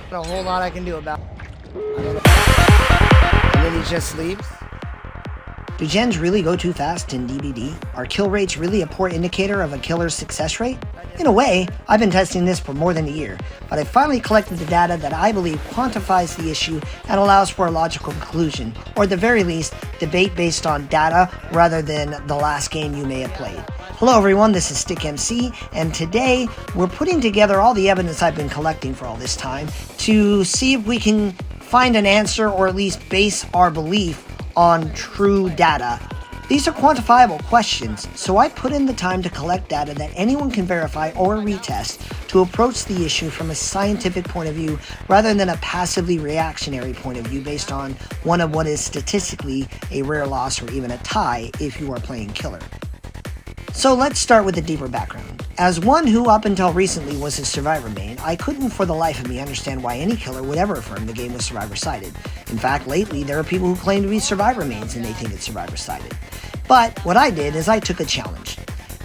Not a whole lot I can do about it. And then he just sleeps. Do gens really go too fast in DBD? Are kill rates really a poor indicator of a killer's success rate? In a way, I've been testing this for more than a year, but I finally collected the data that I believe quantifies the issue and allows for a logical conclusion, or at the very least, debate based on data rather than the last game you may have played. Hello everyone, this is StickMC, and today we're putting together all the evidence I've been collecting for all this time to see if we can find an answer or at least base our belief on true data. These are quantifiable questions, so I put in the time to collect data that anyone can verify or retest to approach the issue from a scientific point of view rather than a passively reactionary point of view based on one of what is statistically a rare loss or even a tie if you are playing killer. So let's start with a deeper background. As one who up until recently was a Survivor main, I couldn't for the life of me understand why any killer would ever affirm the game was Survivor-sided. In fact, lately there are people who claim to be Survivor mains and they think it's Survivor-sided. But what I did is I took a challenge.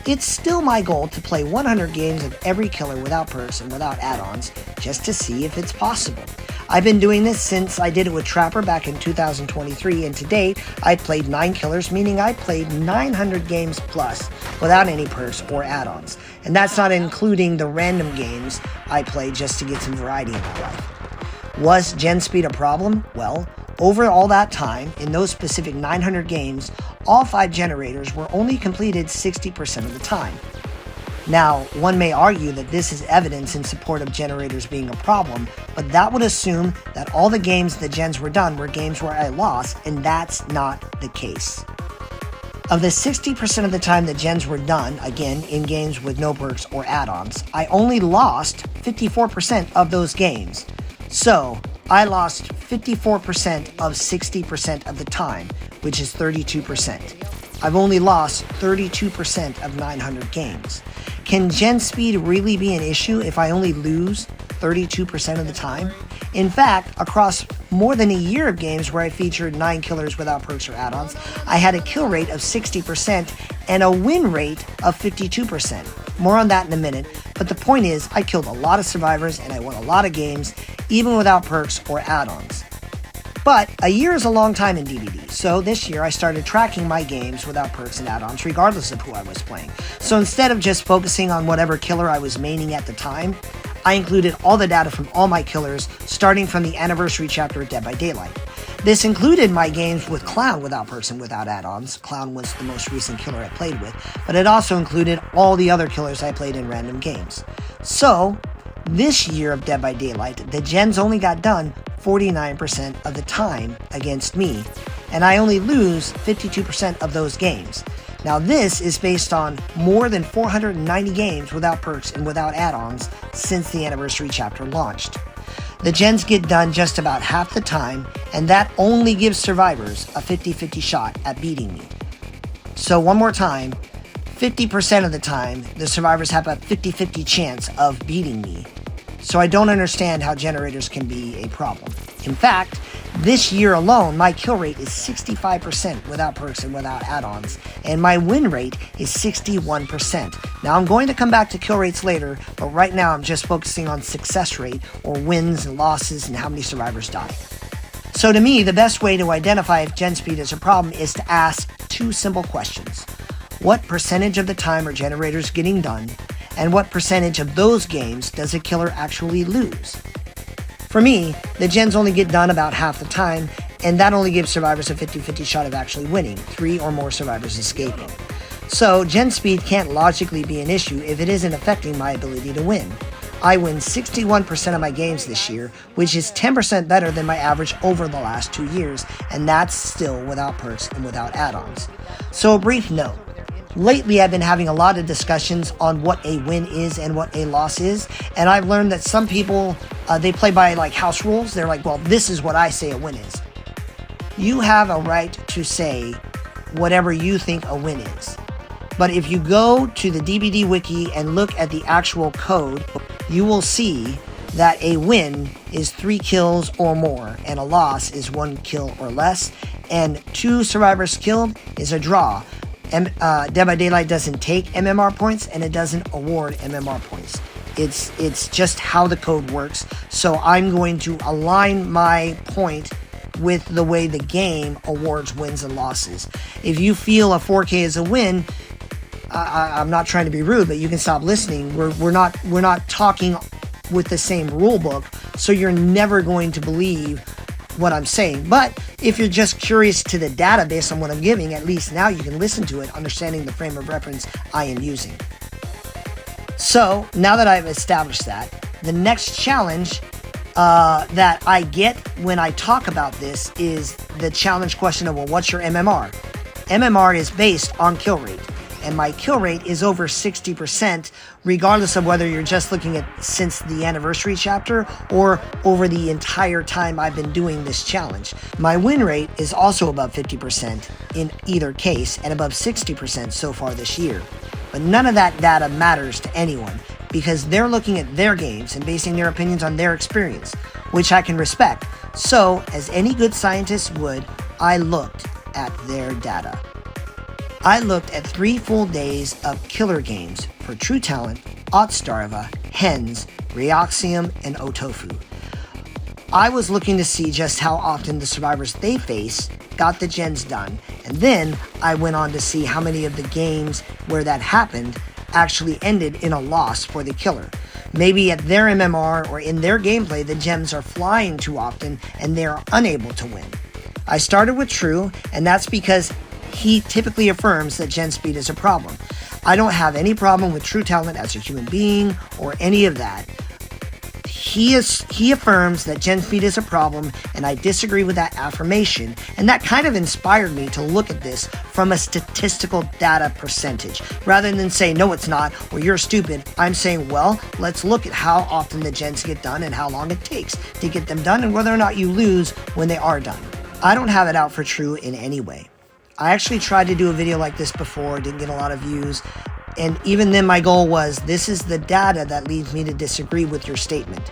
It's still my goal to play 100 games of every killer without perks and without add-ons, just to see if it's possible. I've been doing this since I did it with Trapper back in 2023, and to date, I played 9 killers, meaning I played 900 games plus without any perks or add-ons. And that's not including the random games I played just to get some variety in my life. Was gen speed a problem? Well, over all that time, in those specific 900 games, all 5 generators were only completed 60% of the time. Now, one may argue that this is evidence in support of generators being a problem, but that would assume that all the games that gens were done were games where I lost, and that's not the case. Of the 60% of the time that gens were done, again, in games with no perks or add-ons, I only lost 54% of those games. So, I lost 54% of 60% of the time, which is 32%. I've only lost 32% of 900 games. Can gen speed really be an issue if I only lose 32% of the time? In fact, across more than a year of games where I featured 9 killers without perks or add-ons, I had a kill rate of 60% and a win rate of 52%. More on that in a minute, but the point is I killed a lot of survivors and I won a lot of games, even without perks or add-ons. But a year is a long time in DBD, so this year I started tracking my games without perks and add-ons regardless of who I was playing. So instead of just focusing on whatever killer I was maining at the time, I included all the data from all my killers starting from the anniversary chapter of Dead by Daylight. This included my games with Clown without perks and without add-ons. Clown was the most recent killer I played with, but it also included all the other killers I played in random games. So, this year of Dead by Daylight, the gens only got done 49% of the time against me, and I only lose 52% of those games. Now this is based on more than 490 games without perks and without add-ons since the anniversary chapter launched. The gens get done just about half the time, and that only gives survivors a 50-50 shot at beating me. So one more time, 50% of the time, the survivors have a 50-50 chance of beating me. So I don't understand how generators can be a problem. In fact, this year alone, my kill rate is 65% without perks and without add-ons, and my win rate is 61%. Now I'm going to come back to kill rates later, but right now I'm just focusing on success rate, or wins and losses and how many survivors die. So to me, the best way to identify if gen speed is a problem is to ask 2 simple questions. What percentage of the time are generators getting done? And what percentage of those games does a killer actually lose? For me, the gens only get done about half the time, and that only gives survivors a 50-50 shot of actually winning, 3 or more survivors escaping. So gen speed can't logically be an issue if it isn't affecting my ability to win. I win 61% of my games this year, which is 10% better than my average over the last 2 years, and that's still without perks and without add-ons. So a brief note. Lately, I've been having a lot of discussions on what a win is and what a loss is, and I've learned that some people, they play by like house rules. They're like, well, this is what I say a win is. You have a right to say whatever you think a win is. But if you go to the DBD wiki and look at the actual code, you will see that a win is 3 kills or more, and a loss is 1 kill or less, and 2 survivors killed is a draw. Dead by Daylight doesn't take MMR points, and it doesn't award MMR points. It's just how the code works. So I'm going to align my point with the way the game awards wins and losses. If you feel a 4K is a win, I'm not trying to be rude, but you can stop listening. We're not talking with the same rule book, so you're never going to believe what I'm saying. But if you're just curious to the data based on what I'm giving, at least now you can listen to it, understanding the frame of reference I am using. So now that I've established that, the next challenge that I get when I talk about this is the challenge question of, well, what's your MMR? MMR is based on kill rate, and my kill rate is over 60%, regardless of whether you're just looking at since the anniversary chapter or over the entire time I've been doing this challenge. My win rate is also above 50% in either case, and above 60% so far this year. But none of that data matters to anyone, because they're looking at their games and basing their opinions on their experience, which I can respect. So, as any good scientist would, I looked at their data. I looked at 3 full days of killer games for True Talent, Otzdarva, Hens, Reoxium, and Otofu. I was looking to see just how often the survivors they face got the gens done, and then I went on to see how many of the games where that happened actually ended in a loss for the killer. Maybe at their MMR or in their gameplay, the gems are flying too often and they are unable to win. I started with True, and that's because he typically affirms that gen speed is a problem. I don't have any problem with True Talent as a human being or any of that. He affirms that gen speed is a problem, and I disagree with that affirmation, and that kind of inspired me to look at this from a statistical data percentage. Rather than say, no it's not, or you're stupid, I'm saying, well, let's look at how often the gens get done and how long it takes to get them done, and whether or not you lose when they are done. I don't have it out for True in any way. I actually tried to do a video like this before, didn't get a lot of views, and even then my goal was, this is the data that leads me to disagree with your statement.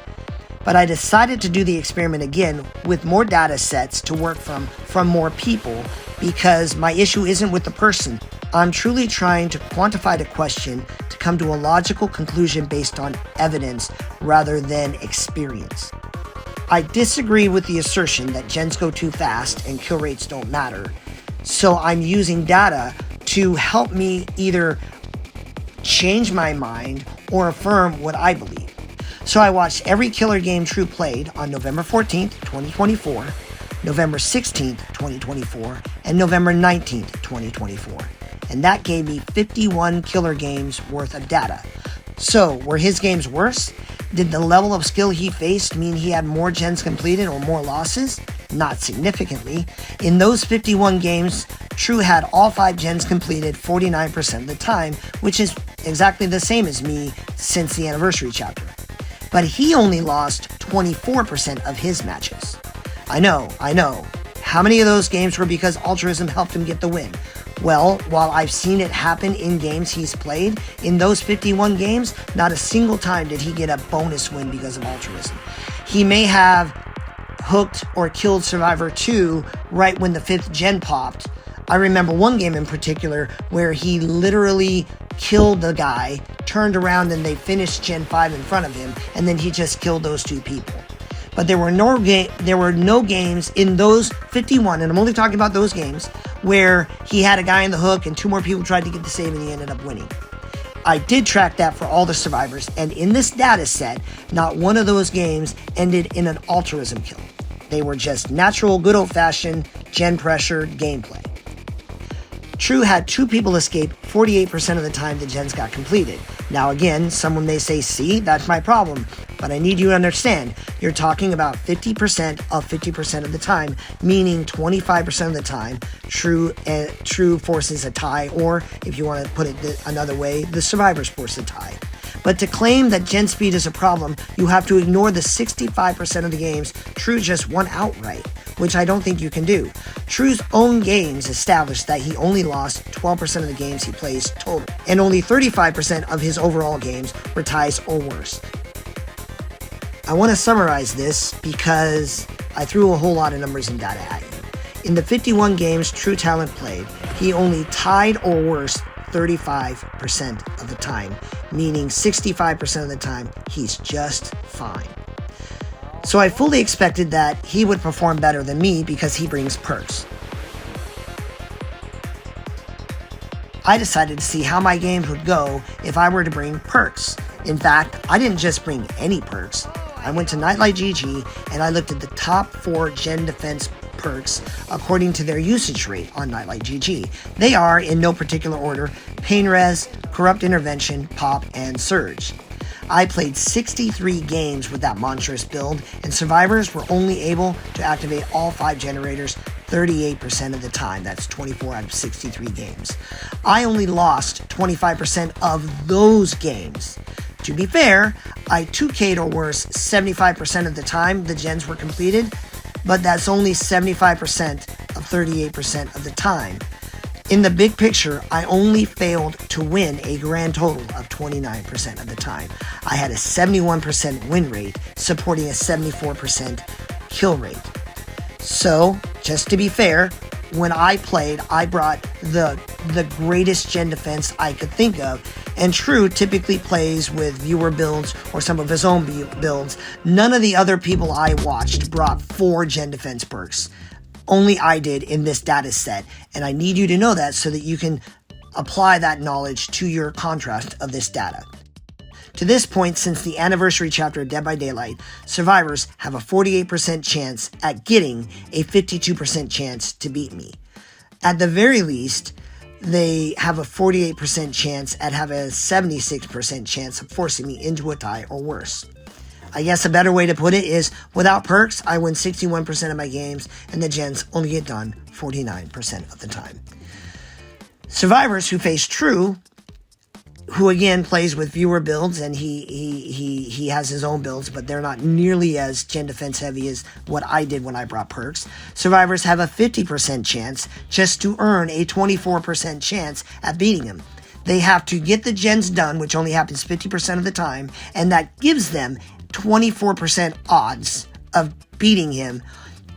But I decided to do the experiment again with more data sets to work from more people, because my issue isn't with the person. I'm truly trying to quantify the question to come to a logical conclusion based on evidence rather than experience. I disagree with the assertion that gens go too fast and kill rates don't matter. So I'm using data to help me either change my mind or affirm what I believe. So I watched every killer game True played on November 14th, 2024, November 16th, 2024, and November 19th, 2024. And that gave me 51 killer games worth of data. So, were his games worse? Did the level of skill he faced mean he had more gens completed or more losses? Not significantly. In those 51 games, True had all 5 gens completed 49% of the time, which is exactly the same as me since the anniversary chapter. But he only lost 24% of his matches. I know. How many of those games were because altruism helped him get the win? Well, while I've seen it happen in games he's played, in those 51 games, not a single time did he get a bonus win because of altruism. He may have hooked or killed Survivor 2 right when the 5th gen popped. I remember one game in particular where he literally killed the guy, turned around, and they finished Gen 5 in front of him, and then he just killed those 2 people. But there were no games in those 51, and I'm only talking about those games, where he had a guy in the hook and 2 more people tried to get the save and he ended up winning. I did track that for all the survivors, and in this data set, not one of those games ended in an altruism kill. They were just natural, good old-fashioned, gen pressure gameplay. True had 2 people escape 48% of the time the gens got completed. Now again, someone may say, see, that's my problem. But I need you to understand, you're talking about 50% of 50% of the time, meaning 25% of the time, True forces a tie, or if you want to put it another way, the survivors force a tie. But to claim that gen speed is a problem, you have to ignore the 65% of the games True just won outright, which I don't think you can do. True's own games established that he only lost 12% of the games he plays total, and only 35% of his overall games were ties or worse. I want to summarize this because I threw a whole lot of numbers and data at you. In the 51 games True Talent played, he only tied or worse 35% of the time, meaning 65% of the time he's just fine. So I fully expected that he would perform better than me because he brings perks. I decided to see how my games would go if I were to bring perks. In fact, I didn't just bring any perks. I went to Nightlight GG and I looked at the top 4 gen defense perks according to their usage rate on Nightlight GG. They are, in no particular order, Pain Res, Corrupt Intervention, Pop, and Surge. I played 63 games with that monstrous build, and survivors were only able to activate all 5 generators 38% of the time. That's 24 out of 63 games. I only lost 25% of those games. To be fair, I 2K'd or worse 75% of the time the gens were completed, but that's only 75% of 38% of the time. In the big picture, I only failed to win a grand total of 29% of the time. I had a 71% win rate, supporting a 74% kill rate. So, just to be fair, when I played, I brought the greatest gen defense I could think of, and True typically plays with viewer builds or some of his own builds. None of the other people I watched brought 4 gen defense perks. Only I did in this data set, and I need you to know that so that you can apply that knowledge to your contrast of this data. To this point, since the anniversary chapter of Dead by Daylight, survivors have a 48% chance at getting a 52% chance to beat me. At the very least, they have a 48% chance at having a 76% chance of forcing me into a tie or worse. I guess a better way to put it is, without perks, I win 61% of my games, and the gens only get done 49% of the time. Survivors who face True, who again plays with viewer builds, and he has his own builds, but they're not nearly as gen defense heavy as what I did when I brought perks. Survivors have a 50% chance just to earn a 24% chance at beating him. They have to get the gens done, which only happens 50% of the time, and that gives them 24% odds of beating him,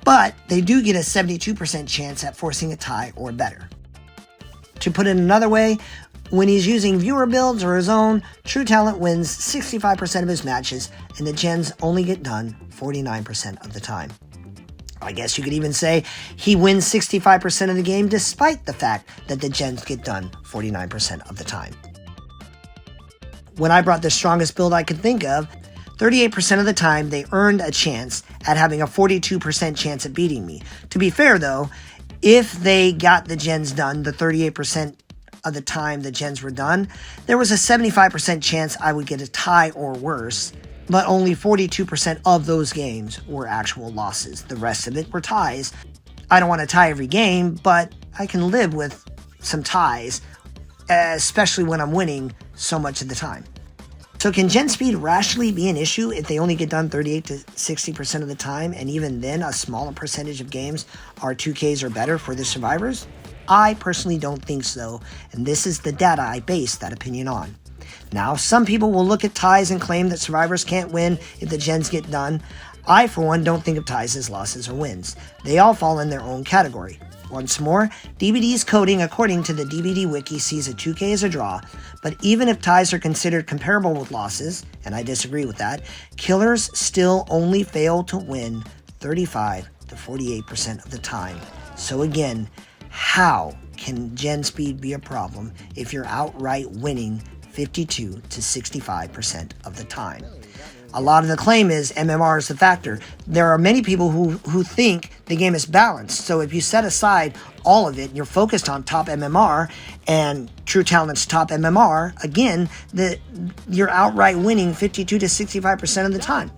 but they do get a 72% chance at forcing a tie or better. To put it another way, when he's using viewer builds or his own, True Talent wins 65% of his matches, and the gens only get done 49% of the time. I guess you could even say he wins 65% of the game despite the fact that the gens get done 49% of the time. When I brought the strongest build I could think of, 38% of the time they earned a chance at having a 42% chance at beating me. To be fair though, if they got the gens done the 38% of the time the gens were done, there was a 75% chance I would get a tie or worse, but only 42% of those games were actual losses. The rest of it were ties. I don't want to tie every game, but I can live with some ties, especially when I'm winning so much of the time. So can gen speed rationally be an issue if they only get done 38 to 60% of the time, and even then a smaller percentage of games are 2Ks or better for the survivors? I personally don't think so, and this is the data I base that opinion on. Now, some people will look at ties and claim that survivors can't win if the gens get done. I, for one, don't think of ties as losses or wins. They all fall in their own category. Once more, DBD's coding according to the DBD wiki sees a 2K as a draw, but even if ties are considered comparable with losses, and I disagree with that, killers still only fail to win 35 to 48% of the time. So again, how can gen speed be a problem if you're outright winning 52 to 65% of the time? A lot of the claim is MMR is the factor. There are many people who think the game is balanced. So if you set aside all of it, and you're focused on top MMR and True Talent's top MMR, again, you're outright winning 52 to 65% of the time.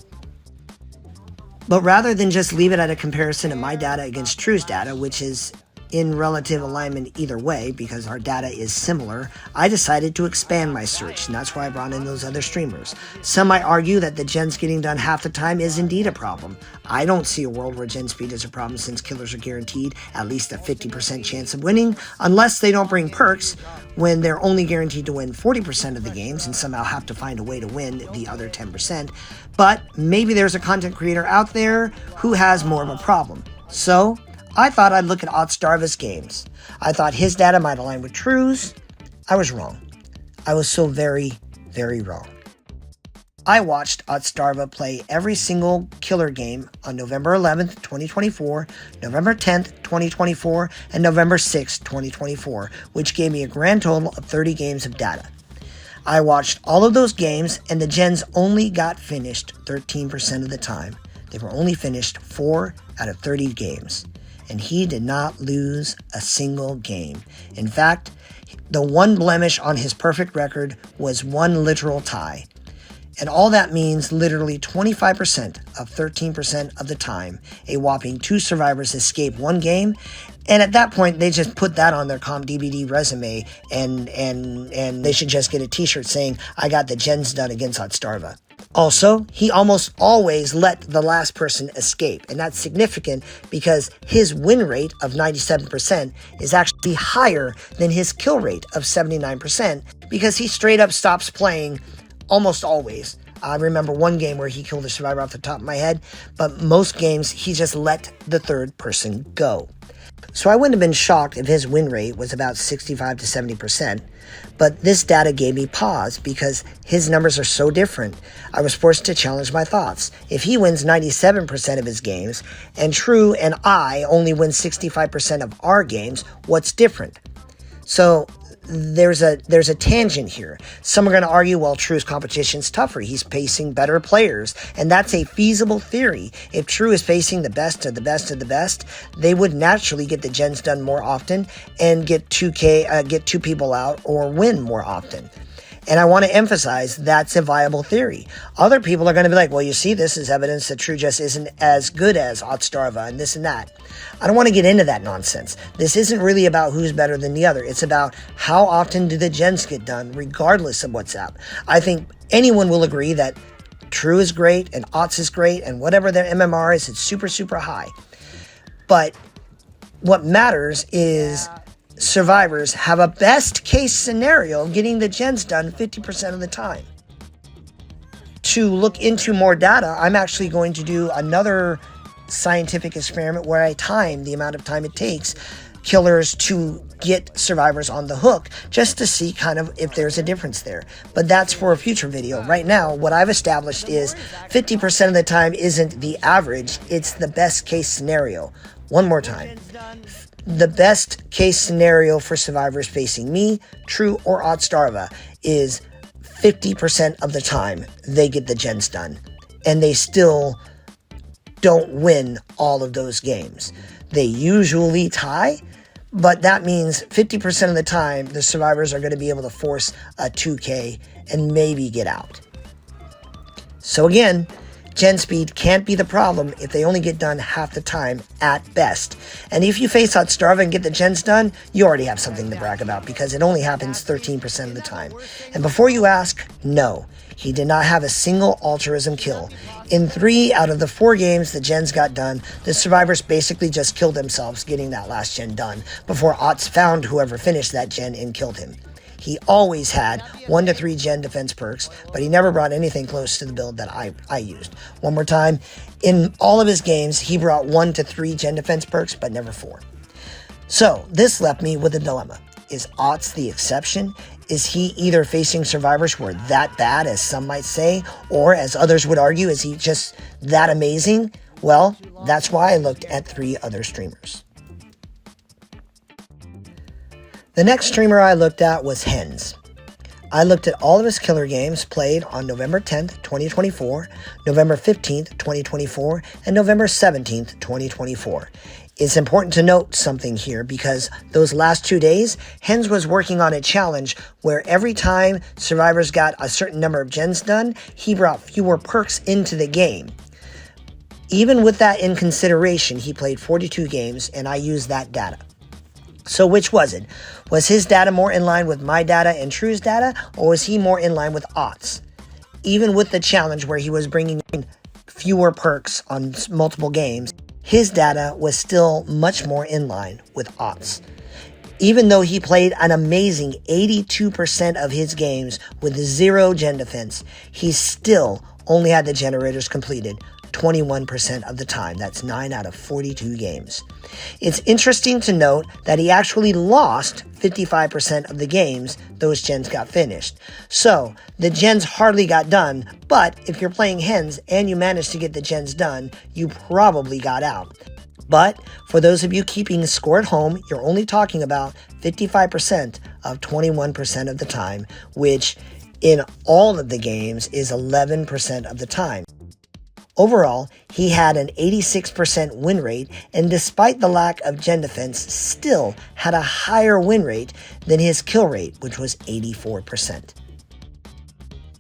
But rather than just leave it at a comparison of my data against True's data, which is in relative alignment either way because our data is similar, I decided to expand my search, and that's why I brought in those other streamers. Some might argue that the gens getting done half the time is indeed a problem. I don't see a world where gen speed is a problem since killers are guaranteed at least a 50% chance of winning, unless they don't bring perks, when they're only guaranteed to win 40% of the games and somehow have to find a way to win the other 10%. But maybe there's a content creator out there who has more of a problem. So I thought I'd look at Otzdarva's games. I thought his data might align with True's, I was wrong. I was so very, very wrong. I watched Otzdarva play every single killer game on November 11th, 2024, November 10th, 2024, and November 6th, 2024, which gave me a grand total of 30 games of data. I watched all of those games, and the gens only got finished 13% of the time. They were only finished 4 out of 30 games, and he did not lose a single game. In fact, the one blemish on his perfect record was one literal tie. And all that means literally 25% of 13% of the time, a whopping 2 survivors escape one game. And at that point, they just put that on their ComDBD resume and they should just get a t-shirt saying, I got the gens done against Otzdarva. Also, he almost always let the last person escape. And that's significant because his win rate of 97% is actually higher than his kill rate of 79% because he straight up stops playing almost always. I remember one game where he killed a survivor off the top of my head, but most games he just let the third person go. So I wouldn't have been shocked if his win rate was about 65 to 70%, but this data gave me pause because his numbers are so different. I was forced to challenge my thoughts. If he wins 97% of his games, and True and I only win 65% of our games, what's different? So there's a tangent here. Some are going to argue, well, True's competition's tougher. He's facing better players. And that's a feasible theory. If True is facing the best of the best of the best, they would naturally get the gens done more often and get 2 people out or win more often. And I want to emphasize that's a viable theory. Other people are going to be like, well, you see, this is evidence that True just isn't as good as Otzdarva and this and that. I don't want to get into that nonsense. This isn't really about who's better than the other. It's about how often do the gens get done, regardless of what's up. I think anyone will agree that True is great and Otz is great and whatever their MMR is, it's super, super high. But what matters is survivors have a best case scenario of getting the gens done 50% of the time. To look into more data, I'm actually going to do another scientific experiment where I time the amount of time it takes killers to get survivors on the hook just to see kind of if there's a difference there. But that's for a future video. Right now, what I've established is 50% of the time isn't the average, it's the best case scenario. One more time. The best case scenario for survivors facing me, True, or Otzdarva is 50% of the time they get the gens done. And they still don't win all of those games. They usually tie, but that means 50% of the time the survivors are going to be able to force a 2K and maybe get out. So again, gen speed can't be the problem if they only get done half the time at best. And if you face Otzdarva and get the gens done, you already have something to brag about because it only happens 13% of the time. And before you ask, no, he did not have a single altruism kill. In 3 out of the 4 games the gens got done, the survivors basically just killed themselves getting that last gen done before Otz found whoever finished that gen and killed him. He always had 1 to 3 gen defense perks, but he never brought anything close to the build that I used. One more time, in all of his games, he brought 1 to 3 gen defense perks, but never 4. So, this left me with a dilemma. Is Otz the exception? Is he either facing survivors who are that bad, as some might say, or as others would argue, is he just that amazing? Well, that's why I looked at 3 other streamers. The next streamer I looked at was Hens. I looked at all of his killer games played on November 10th, 2024, November 15th, 2024, and November 17th, 2024. It's important to note something here because those last 2 days, Hens was working on a challenge where every time survivors got a certain number of gens done, he brought fewer perks into the game. Even with that in consideration, he played 42 games and I used that data. So which was it? Was his data more in line with my data and True's data, or was he more in line with Otz? Even with the challenge where he was bringing in fewer perks on multiple games, his data was still much more in line with Otz. Even though he played an amazing 82% of his games with 0 gen defense, he still only had the generators completed 21% of the time. That's 9 out of 42 games. It's interesting to note that he actually lost 55% of the games those gens got finished. So the gens hardly got done, but if you're playing hens and you managed to get the gens done, you probably got out. But for those of you keeping the score at home, you're only talking about 55% of 21% of the time, which in all of the games is 11% of the time. Overall, he had an 86% win rate, and despite the lack of gen defense, still had a higher win rate than his kill rate, which was 84%.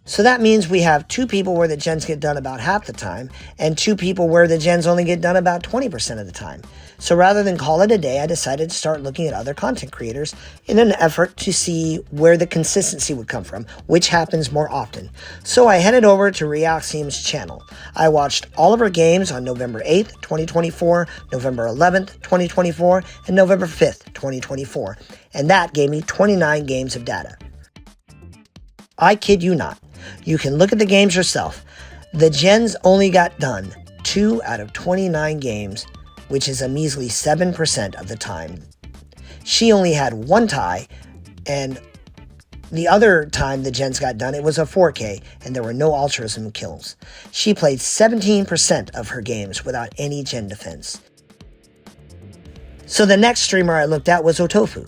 So that means we have 2 people where the gens get done about half the time, and 2 people where the gens only get done about 20% of the time. So rather than call it a day, I decided to start looking at other content creators in an effort to see where the consistency would come from, which happens more often. So I headed over to Reaxium's channel. I watched all of her games on November 8th, 2024, November 11th, 2024, and November 5th, 2024. And that gave me 29 games of data. I kid you not. You can look at the games yourself. The gens only got done 2 out of 29 games, which is a measly 7% of the time. She only had 1 tie, and the other time the gens got done, it was a 4K, and there were no altruism kills. She played 17% of her games without any gen defense. So the next streamer I looked at was Otofu.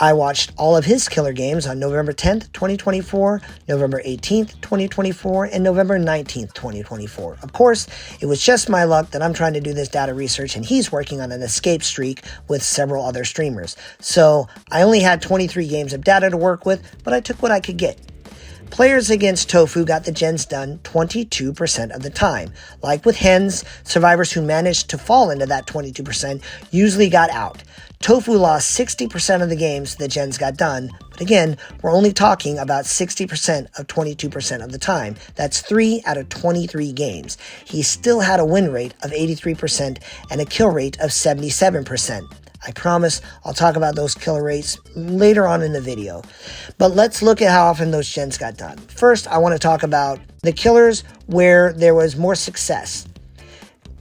I watched all of his killer games on November 10th, 2024, November 18th, 2024, and November 19th, 2024. Of course, it was just my luck that I'm trying to do this data research and he's working on an escape streak with several other streamers. So I only had 23 games of data to work with, but I took what I could get. Players against Tofu got the gens done 22% of the time. Like with hens, survivors who managed to fall into that 22% usually got out. Tofu lost 60% of the games the gens got done, but again, we're only talking about 60% of 22% of the time. That's 3 out of 23 games. He still had a win rate of 83% and a kill rate of 77%. I promise I'll talk about those killer rates later on in the video. But let's look at how often those gens got done. First, I want to talk about the killers where there was more success.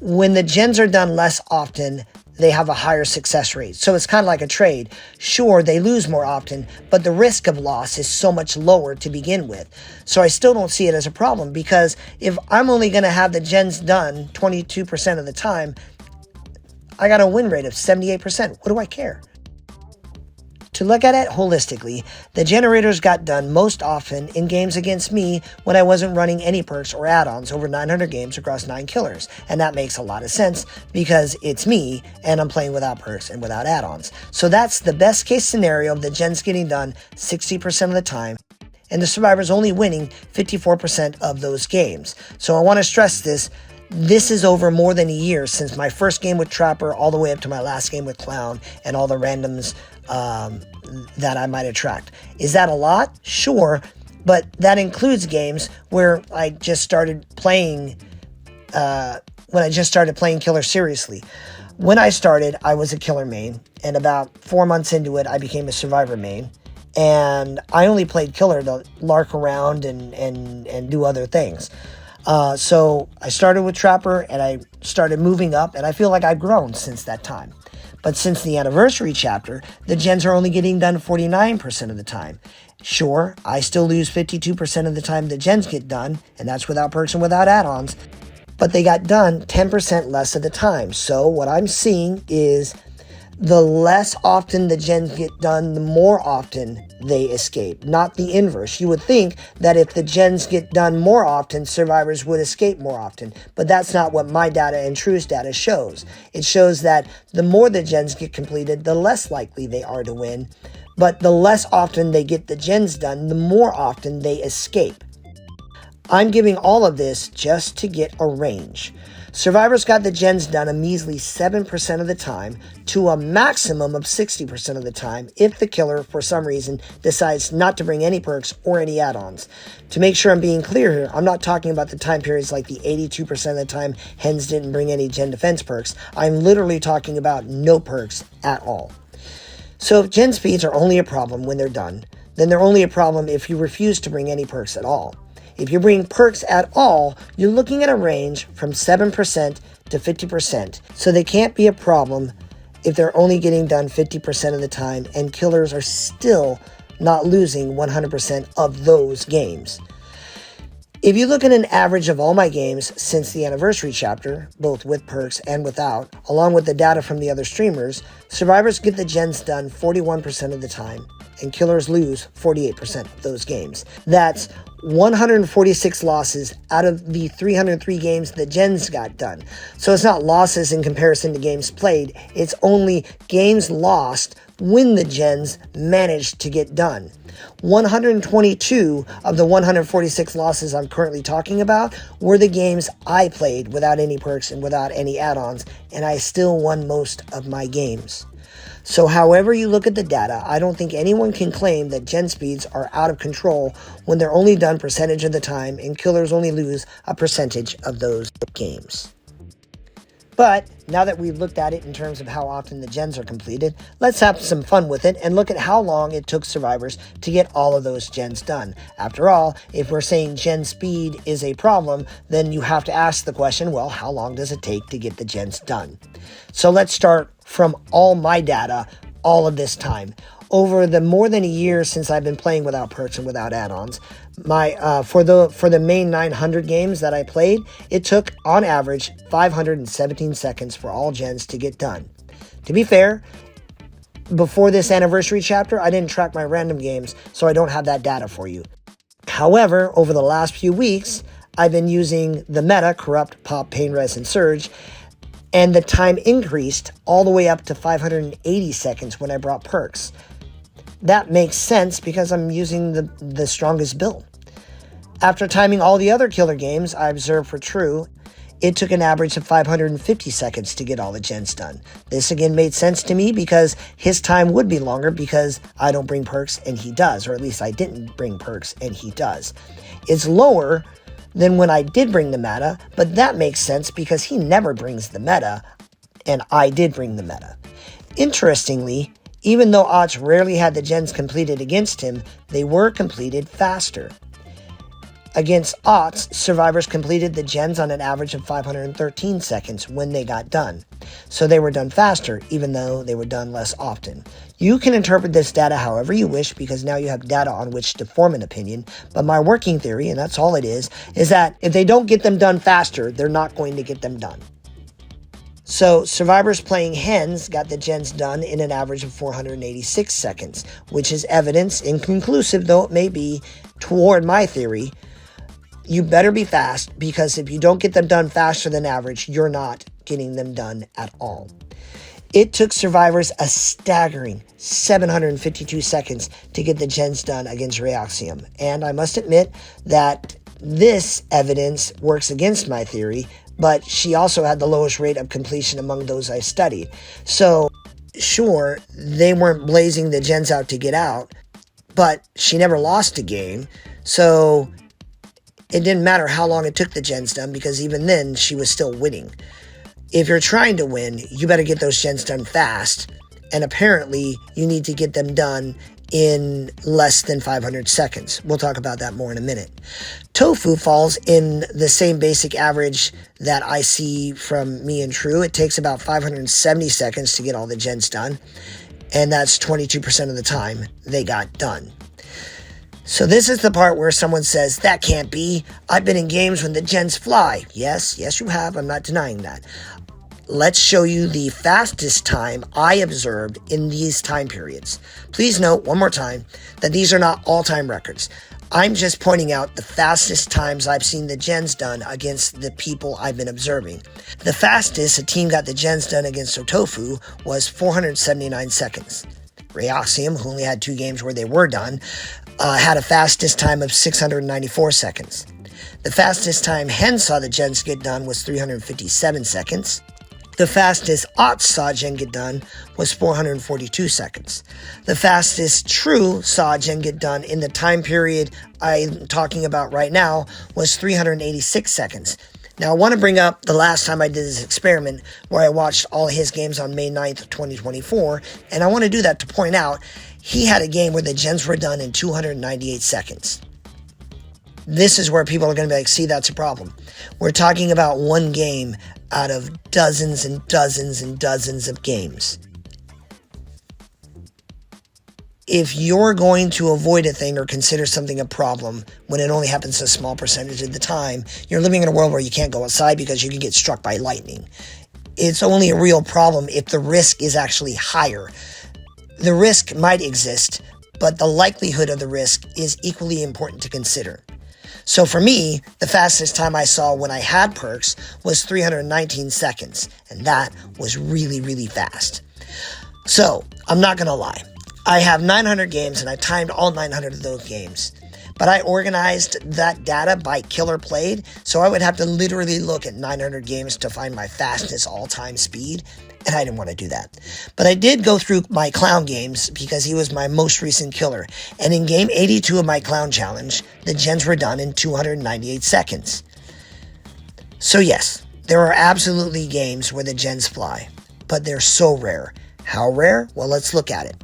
When the gens are done less often, they have a higher success rate. So it's kind of like a trade. Sure, they lose more often, but the risk of loss is so much lower to begin with. So I still don't see it as a problem, because if I'm only going to have the gens done 22% of the time, I got a win rate of 78%. What do I care? To look at it holistically, the generators got done most often in games against me when I wasn't running any perks or add-ons over 900 games across 9 killers. And that makes a lot of sense because it's me and I'm playing without perks and without add-ons. So that's the best case scenario of the gens getting done 60% of the time and the survivors only winning 54% of those games. So I want to stress this. This is over more than a year since my first game with Trapper all the way up to my last game with Clown and all the randoms that I might attract. Is that a lot? Sure, but that includes games where I just started playing, Killer seriously. When I started, I was a Killer main, and about 4 months into it, I became a Survivor main. And I only played Killer to lark around and do other things. So I started with Trapper and I started moving up, and I feel like I've grown since that time. But since the anniversary chapter, the gens are only getting done 49% of the time. Sure, I still lose 52% of the time the gens get done, and that's without perks and without add-ons, but they got done 10% less of the time. So what I'm seeing is the less often the gens get done, the more often they escape, not the inverse. You would think that if the gens get done more often, survivors would escape more often, but that's not what my data and True's data shows. It shows that the more the gens get completed, the less likely they are to win, but the less often they get the gens done, the more often they escape. I'm giving all of this just to get a range. Survivors got the gens done a measly 7% of the time to a maximum of 60% of the time if the killer, for some reason, decides not to bring any perks or any add-ons. To make sure I'm being clear here, I'm not talking about the time periods like the 82% of the time hens didn't bring any gen defense perks. I'm literally talking about no perks at all. So if gen speeds are only a problem when they're done, then they're only a problem if you refuse to bring any perks at all. If you bring perks at all, you're looking at a range from 7% to 50%, so they can't be a problem if they're only getting done 50% of the time and killers are still not losing 100% of those games. If you look at an average of all my games since the anniversary chapter, both with perks and without, along with the data from the other streamers, survivors get the gens done 41% of the time, and killers lose 48% of those games. That's 146 losses out of the 303 games the gens got done. So it's not losses in comparison to games played, it's only games lost when the gens managed to get done. 122 of the 146 losses I'm currently talking about were the games I played without any perks and without any add-ons, and I still won most of my games. So however you look at the data, I don't think anyone can claim that gen speeds are out of control when they're only done percentage of the time and killers only lose a percentage of those games. But now that we've looked at it in terms of how often the gens are completed, let's have some fun with it and look at how long it took survivors to get all of those gens done. After all, if we're saying gen speed is a problem, then you have to ask the question, well, how long does it take to get the gens done? So let's start from all my data, all of this time. Over the more than a year since I've been playing without perks and without add-ons, for the main 900 games that I played, it took on average 517 seconds for all gens to get done. To be fair, before this anniversary chapter, I didn't track my random games, so I don't have that data for you. However, over the last few weeks, I've been using the meta, Corrupt, Pop, Pain, Res, and Surge, and the time increased all the way up to 580 seconds when I brought perks. That makes sense because I'm using the strongest build. After timing all the other killer games I observed for true, it took an average of 550 seconds to get all the gens done. This again made sense to me because his time would be longer because I don't bring perks and he does, or at least I didn't bring perks and he does. It's lower than when I did bring the meta, but that makes sense because he never brings the meta and I did bring the meta. Interestingly, even though Otz rarely had the gens completed against him, they were completed faster. Against Otz, survivors completed the gens on an average of 513 seconds when they got done. So they were done faster, even though they were done less often. You can interpret this data however you wish because now you have data on which to form an opinion, but my working theory, and that's all it is that if they don't get them done faster, they're not going to get them done. So survivors playing hens got the gens done in an average of 486 seconds, which is evidence, inconclusive though it may be, toward my theory. You better be fast because if you don't get them done faster than average, you're not getting them done at all. It took survivors a staggering 752 seconds to get the gens done against Reaxium, and I must admit that this evidence works against my theory, but she also had the lowest rate of completion among those I studied. So, sure, they weren't blazing the gens out to get out, but she never lost a game, so it didn't matter how long it took the gens done because even then, she was still winning. If you're trying to win, you better get those gens done fast, and apparently, you need to get them done in less than 500 seconds. We'll talk about that more in a minute. Tofu falls in the same basic average that I see from me and True. It takes about 570 seconds to get all the gens done, and that's 22% of the time they got done. So this is the part where someone says, that can't be. I've been in games when the gens fly. Yes, you have. I'm not denying that. Let's show you the fastest time I observed in these time periods. Please note, one more time, that these are not all-time records. I'm just pointing out the fastest times I've seen the gens done against the people I've been observing. The fastest a team got the gens done against Otofu was 479 seconds. Reaxium, who only had 2 games where they were done, had a fastest time of 694 seconds. The fastest time Hen saw the gens get done was 357 seconds. The fastest Otz saw gen get done was 442 seconds. The fastest True saw gen get done in the time period I'm talking about right now was 386 seconds. Now I want to bring up the last time I did this experiment where I watched all his games on May 9th, 2024, and I want to do that to point out he had a game where the gens were done in 298 seconds. this is where people are going to be like, see, that's a problem. We're talking about one game out of dozens and dozens and dozens of games. If you're going to avoid a thing or consider something a problem when it only happens a small percentage of the time, you're living in a world where you can't go outside because you can get struck by lightning. It's only a real problem if the risk is actually higher. The risk might exist, but the likelihood of the risk is equally important to consider. So for me, the fastest time I saw when I had perks was 319 seconds, and that was really, really fast. So, I'm not gonna lie. I have 900 games and I timed all 900 of those games. But I organized that data by killer played, so I would have to literally look at 900 games to find my fastest all-time speed, and I didn't want to do that. But I did go through my clown games because he was my most recent killer, and in game 82 of my clown challenge, the gens were done in 298 seconds. So yes, there are absolutely games where the gens fly, but they're so rare. How rare? Well, let's look at it.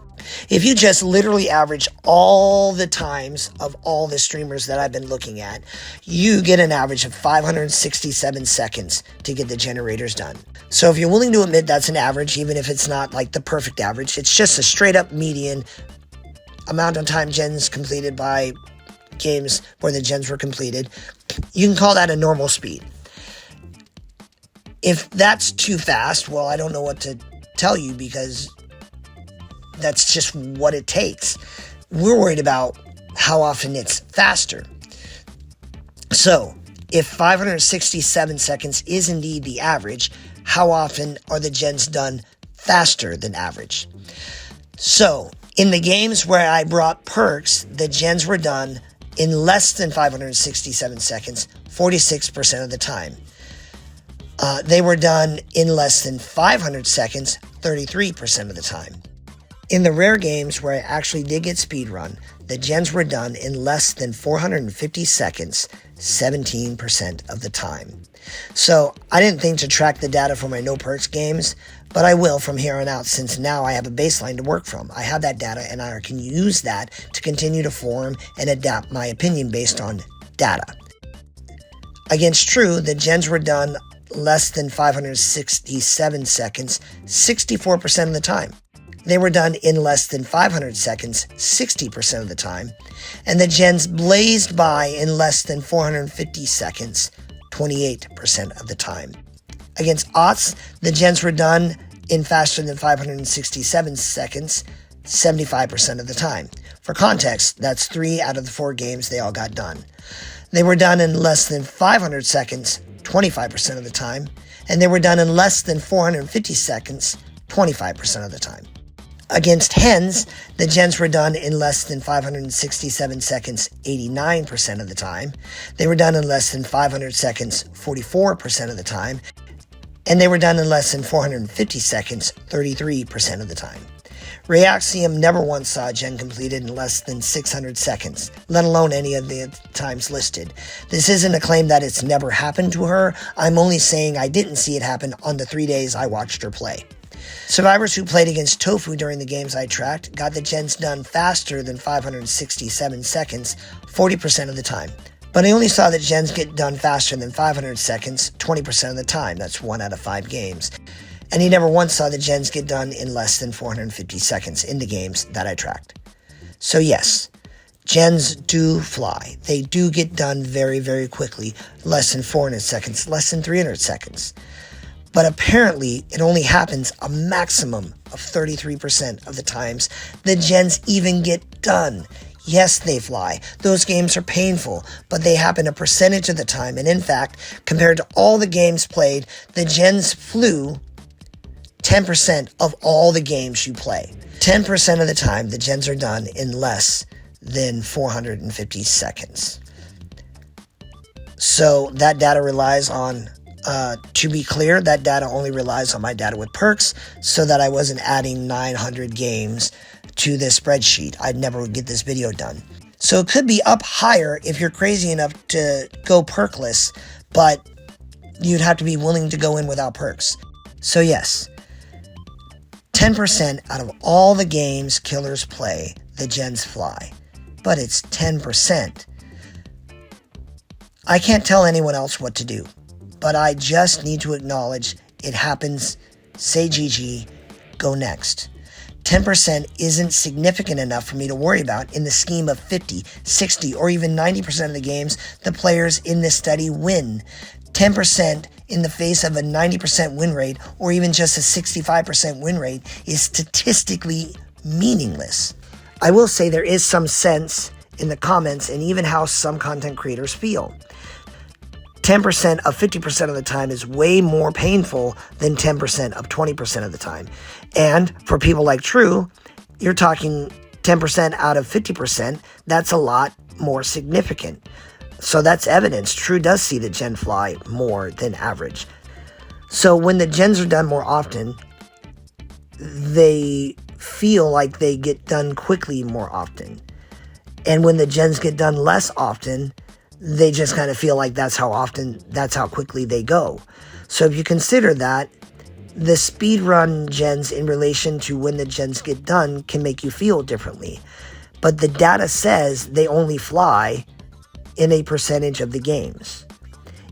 If you just literally average all the times of all the streamers that I've been looking at, you get an average of 567 seconds to get the generators done. So if you're willing to admit that's an average, even if it's not like the perfect average, it's just a straight up median amount of time gens completed by games where the gens were completed, you can call that a normal speed. If that's too fast, well, I don't know what to tell you because that's just what it takes. We're worried about how often it's faster. So, if 567 seconds is indeed the average, how often are the gens done faster than average? So, in the games where I brought perks, the gens were done in less than 567 seconds, 46% of the time. They were done in less than 500 seconds, 33% of the time. In the rare games where I actually did get speedrun, the gens were done in less than 450 seconds, 17% of the time. So I didn't think to track the data for my no perks games, but I will from here on out since now I have a baseline to work from. I have that data and I can use that to continue to form and adapt my opinion based on data. Against True, the gens were done less than 567 seconds, 64% of the time. They were done in less than 500 seconds, 60% of the time. And the gens blazed by in less than 450 seconds, 28% of the time. Against Otz, the gens were done in faster than 567 seconds, 75% of the time. For context, that's 3 out of the 4 games they all got done. They were done in less than 500 seconds, 25% of the time. And they were done in less than 450 seconds, 25% of the time. Against Hens, the gens were done in less than 567 seconds, 89% of the time. They were done in less than 500 seconds, 44% of the time. And they were done in less than 450 seconds, 33% of the time. Reaxium never once saw a gen completed in less than 600 seconds, let alone any of the times listed. This isn't a claim that it's never happened to her. I'm only saying I didn't see it happen on the 3 days I watched her play. Survivors who played against Tofu during the games I tracked got the gens done faster than 567 seconds, 40% of the time. But I only saw the gens get done faster than 500 seconds, 20% of the time. That's 1 out of 5 games. And he never once saw the gens get done in less than 450 seconds in the games that I tracked. So yes, gens do fly. They do get done very, very quickly, less than 400 seconds, less than 300 seconds. But apparently, it only happens a maximum of 33% of the times the gens even get done. Yes, they fly. Those games are painful, but they happen a percentage of the time. And in fact, compared to all the games played, the gens flew 10% of all the games you play. 10% of the time, the gens are done in less than 450 seconds. So that data relies on, to be clear, that data only relies on my data with perks so that I wasn't adding 900 games to this spreadsheet. I'd never get this video done. So it could be up higher if you're crazy enough to go perkless, but you'd have to be willing to go in without perks. So yes, 10% out of all the games killers play, the gens fly. But it's 10%. I can't tell anyone else what to do, but I just need to acknowledge it happens, say GG, go next. 10% isn't significant enough for me to worry about in the scheme of 50, 60, or even 90% of the games the players in this study win. 10% in the face of a 90% win rate, or even just a 65% win rate, is statistically meaningless. I will say there is some sense in the comments and even how some content creators feel. 10% of 50% of the time is way more painful than 10% of 20% of the time. And for people like True, you're talking 10% out of 50%, that's a lot more significant. So that's evidence. True does see the gen fly more than average. So when the gens are done more often, they feel like they get done quickly more often. And when the gens get done less often, they just kind of feel like that's how quickly they go. So if you consider that, the speedrun gens in relation to when the gens get done can make you feel differently. But the data says they only fly in a percentage of the games.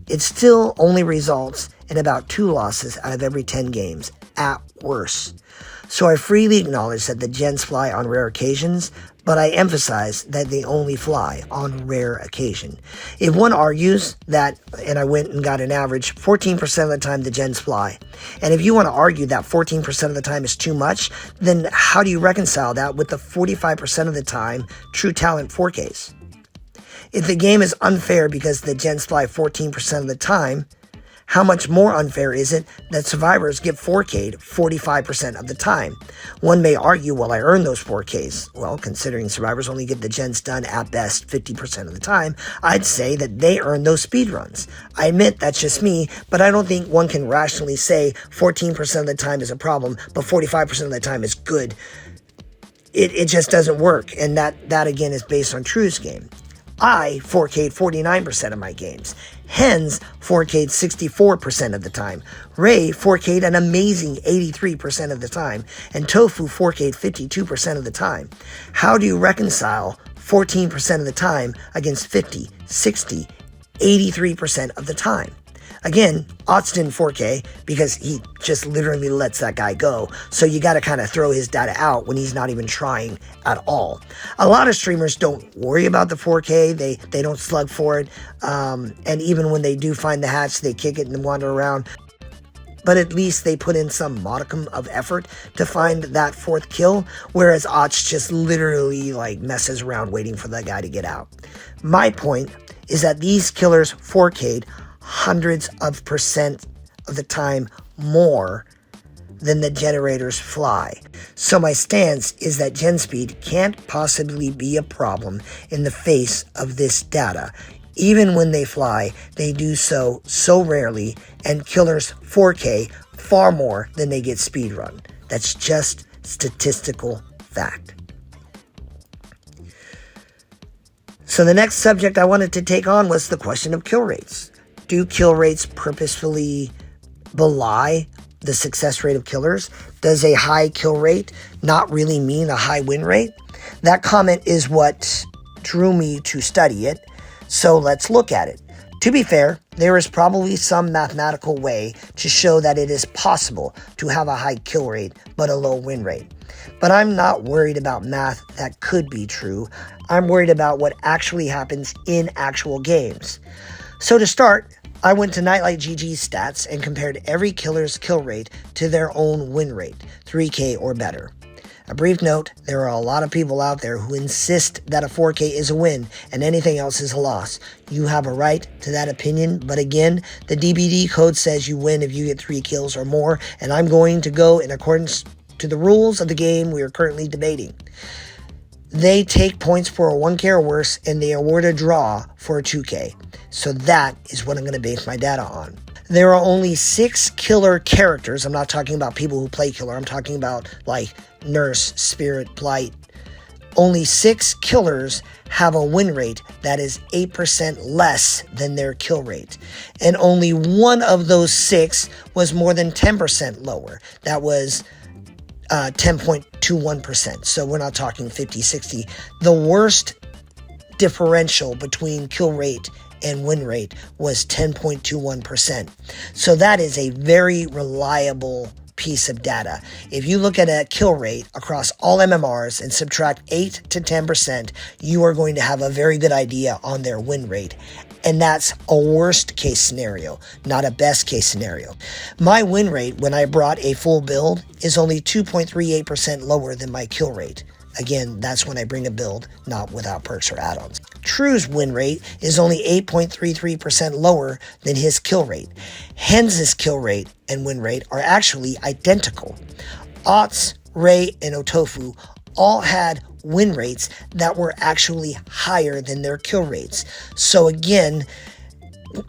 It still only results in about 2 losses out of every 10 games, at worst. So I freely acknowledge that the gens fly on rare occasions, but I emphasize that they only fly on rare occasion. If one argues that, and I went and got an average, 14% of the time the gens fly, and if you want to argue that 14% of the time is too much, then how do you reconcile that with the 45% of the time True Talent 4Ks? If the game is unfair because the gens fly 14% of the time, how much more unfair is it that survivors get 4K'd 45% of the time? One may argue, well, I earned those 4Ks. Well, considering survivors only get the gens done at best 50% of the time, I'd say that they earn those speedruns. I admit that's just me, but I don't think one can rationally say 14% of the time is a problem, but 45% of the time is good. It just doesn't work, and that again is based on True's game. I 4K'd 49% of my games. Hens 4K'd 64% of the time. Ray 4K'd an amazing 83% of the time. And Tofu 4K'd 52% of the time. How do you reconcile 14% of the time against 50, 60, 83% of the time? Again, Otz didn't 4K because he just literally lets that guy go. So you got to kind of throw his data out when he's not even trying at all. A lot of streamers don't worry about the 4K. They don't slug for it. And even when they do find the hatch, they kick it and wander around. But at least they put in some modicum of effort to find that 4th kill, whereas Otz just literally messes around waiting for that guy to get out. My point is that these killers 4K'd hundreds of percent of the time more than the generators fly. So my stance is that gen speed can't possibly be a problem in the face of this data. Even when they fly, they do so rarely, and killers 4K far more than they get speedrun. That's just statistical fact. So the next subject I wanted to take on was the question of kill rates. Do kill rates purposefully belie the success rate of killers? Does a high kill rate not really mean a high win rate? That comment is what drew me to study it, so let's look at it. To be fair, there is probably some mathematical way to show that it is possible to have a high kill rate but a low win rate. But I'm not worried about math that could be true. I'm worried about what actually happens in actual games. So to start, I went to Nightlight GG's stats and compared every killer's kill rate to their own win rate, 3K or better. A brief note, there are a lot of people out there who insist that a 4K is a win and anything else is a loss. You have a right to that opinion, but again, the DBD code says you win if you get 3 kills or more, and I'm going to go in accordance to the rules of the game we are currently debating. They take points for a 1K or worse, and they award a draw for a 2K. So that is what I'm going to base my data on. There are only 6 killer characters. I'm not talking about people who play killer. I'm talking about Nurse, Spirit, Blight. Only 6 killers have a win rate that is 8% less than their kill rate. And only one of those 6 was more than 10% lower. That was 10.21%. So we're not talking 50, 60. The worst differential between kill rate and win rate was 10.21%. So that is a very reliable piece of data. If you look at a kill rate across all MMRs and subtract 8 to 10%, you are going to have a very good idea on their win rate. And that's a worst case scenario, not a best case scenario. My win rate when I brought a full build is only 2.38% lower than my kill rate. Again, that's when I bring a build, not without perks or add-ons. True's win rate is only 8.33% lower than his kill rate. Henz's kill rate and win rate are actually identical. Otz, Ray, and Otofu all had win rates that were actually higher than their kill rates. So again,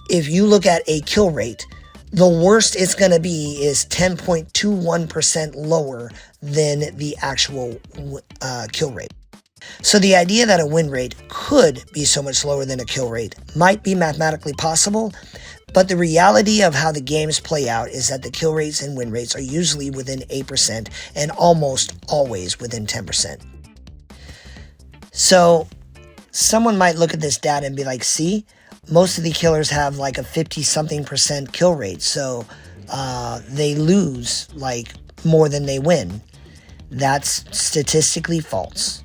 if you look at a kill rate, the worst it's going to be is 10.21% lower than the actual kill rate. So the idea that a win rate could be so much lower than a kill rate might be mathematically possible, but the reality of how the games play out is that the kill rates and win rates are usually within 8% and almost always within 10%. So someone might look at this data and be like, see, most of the killers have like a 50-something% kill rate, so they lose like more than they win. That's statistically false.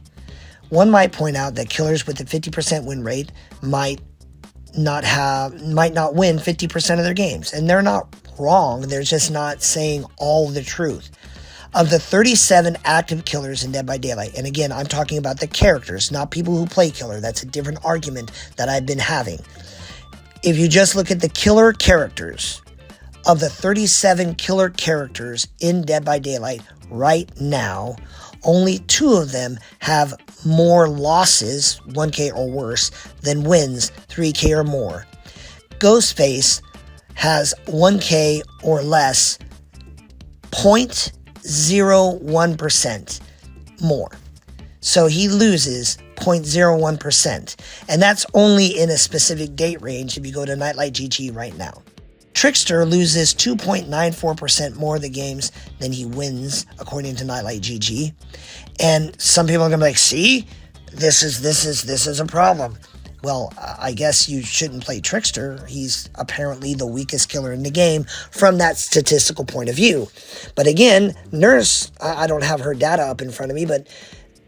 One might point out that killers with a 50% win rate might not win 50% of their games, and they're not wrong. They're just not saying all the truth. Of the 37 active killers in Dead by Daylight, and again, I'm talking about the characters, not people who play killer. That's a different argument that I've been having. If you just look at the killer characters, of the 37 killer characters in Dead by Daylight right now, only 2 of them have more losses, 1K or worse, than wins, 3K or more. Ghostface has 1K or less, 0.01% more. So he loses 0.01%. And that's only in a specific date range if you go to Nightlight GG right now. Trickster loses 2.94% more of the games than he wins, according to Nightlight GG. And some people are going to be like, see, this is a problem. Well, I guess you shouldn't play Trickster. He's apparently the weakest killer in the game from that statistical point of view. But again, Nurse, I don't have her data up in front of me, but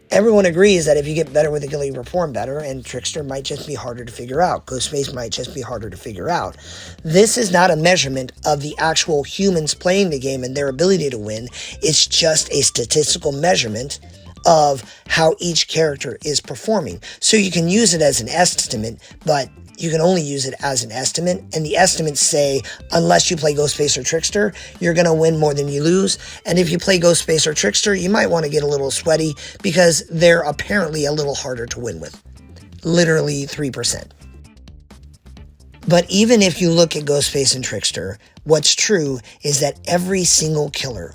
everyone agrees that if you get better with a killer, you perform better, and Trickster might just be harder to figure out. Ghostface might just be harder to figure out. This is not a measurement of the actual humans playing the game and their ability to win. It's just a statistical measurement of how each character is performing. So you can use it as an estimate, but you can only use it as an estimate, and the estimates say unless you play Ghostface or Trickster, you're going to win more than you lose. And if you play Ghostface or Trickster, you might want to get a little sweaty because they're apparently a little harder to win with. Literally 3%. But even if you look at Ghostface and Trickster, what's true is that every single killer,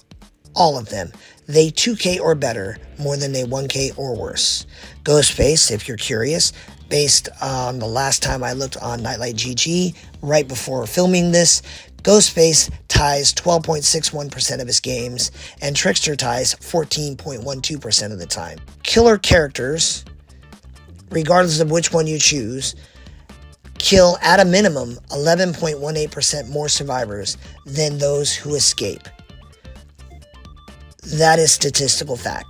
all of them, they 2K or better more than they 1K or worse. Ghostface, if you're curious, based on the last time I looked on Nightlight GG, right before filming this, Ghostface ties 12.61% of his games, and Trickster ties 14.12% of the time. Killer characters, regardless of which one you choose, kill at a minimum 11.18% more survivors than those who escape. That is statistical fact.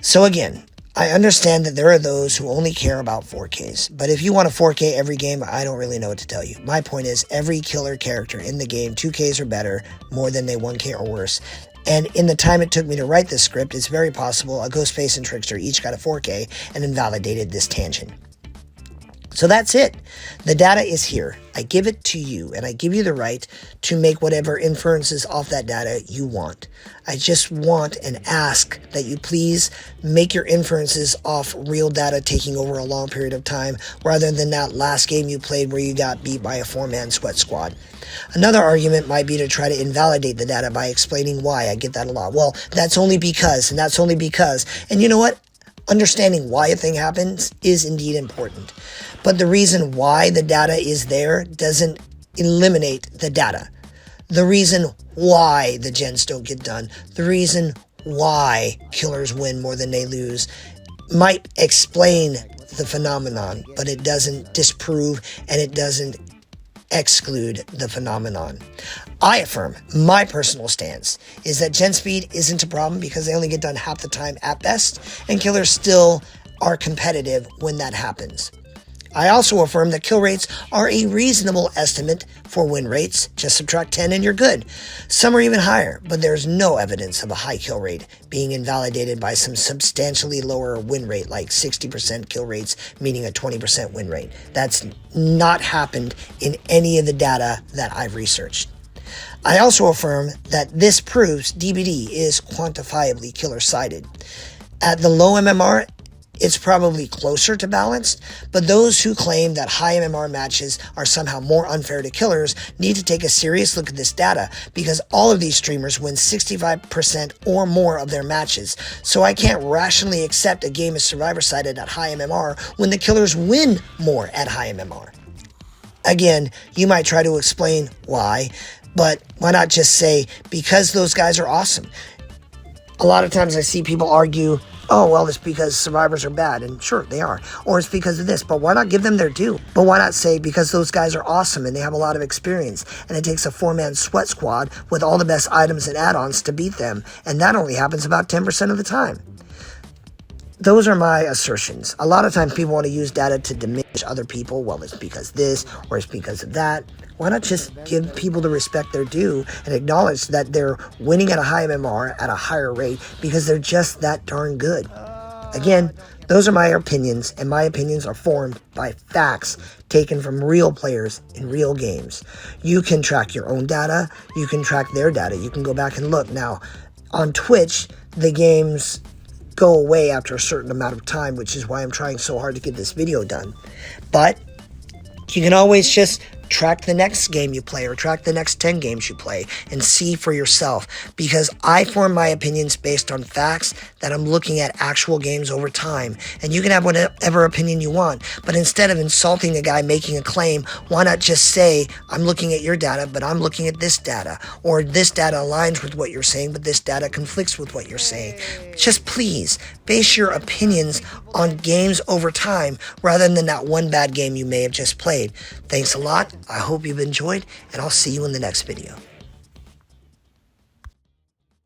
So again, I understand that there are those who only care about 4Ks, but if you want a 4K every game, I don't really know what to tell you. My point is, every killer character in the game, 2Ks or better, more than they 1K or worse. And in the time it took me to write this script, it's very possible a Ghostface and Trickster each got a 4K and invalidated this tangent. So that's it. The data is here. I give it to you, and I give you the right to make whatever inferences off that data you want. I just want and ask that you please make your inferences off real data taking over a long period of time, rather than that last game you played where you got beat by a 4-man sweat squad. Another argument might be to try to invalidate the data by explaining why. I get that a lot. Well, that's only because, and that's only because. And you know what? Understanding why a thing happens is indeed important. But the reason why the data is there doesn't eliminate the data. The reason why the gens don't get done, the reason why killers win more than they lose, might explain the phenomenon, but it doesn't disprove and it doesn't exclude the phenomenon. I affirm my personal stance is that gen speed isn't a problem because they only get done half the time at best, and killers still are competitive when that happens. I also affirm that kill rates are a reasonable estimate for win rates. Just subtract 10 and you're good. Some are even higher, but there's no evidence of a high kill rate being invalidated by some substantially lower win rate, like 60% kill rates, meaning a 20% win rate. That's not happened in any of the data that I've researched. I also affirm that this proves DBD is quantifiably killer-sided. At the low MMR, it's probably closer to balanced, but those who claim that high MMR matches are somehow more unfair to killers need to take a serious look at this data, because all of these streamers win 65% or more of their matches, so I can't rationally accept a game is survivor-sided at high MMR when the killers win more at high MMR. Again, you might try to explain why, but why not just say, because those guys are awesome? A lot of times I see people argue, oh, well, it's because survivors are bad, and sure, they are. Or it's because of this, but why not give them their due? But why not say, because those guys are awesome and they have a lot of experience, and it takes a 4-man sweat squad with all the best items and add-ons to beat them, and that only happens about 10% of the time. Those are my assertions. A lot of times people want to use data to diminish other people. Well, it's because this, or it's because of that. Why not just give people the respect they're due and acknowledge that they're winning at a high MMR at a higher rate because they're just that darn good? Again, those are my opinions, and my opinions are formed by facts taken from real players in real games. You can track your own data. You can track their data. You can go back and look. Now, on Twitch, the games go away after a certain amount of time, which is why I'm trying so hard to get this video done. But you can always just track the next game you play or track the next 10 games you play and see for yourself, because I form my opinions based on facts that I'm looking at actual games over time. And you can have whatever opinion you want, but instead of insulting a guy making a claim, why not just say, I'm looking at your data, but I'm looking at this data, or this data aligns with what you're saying, but this data conflicts with what you're saying. Just please base your opinions on games over time rather than that one bad game you may have just played. Thanks a lot. I hope you've enjoyed, and I'll see you in the next video.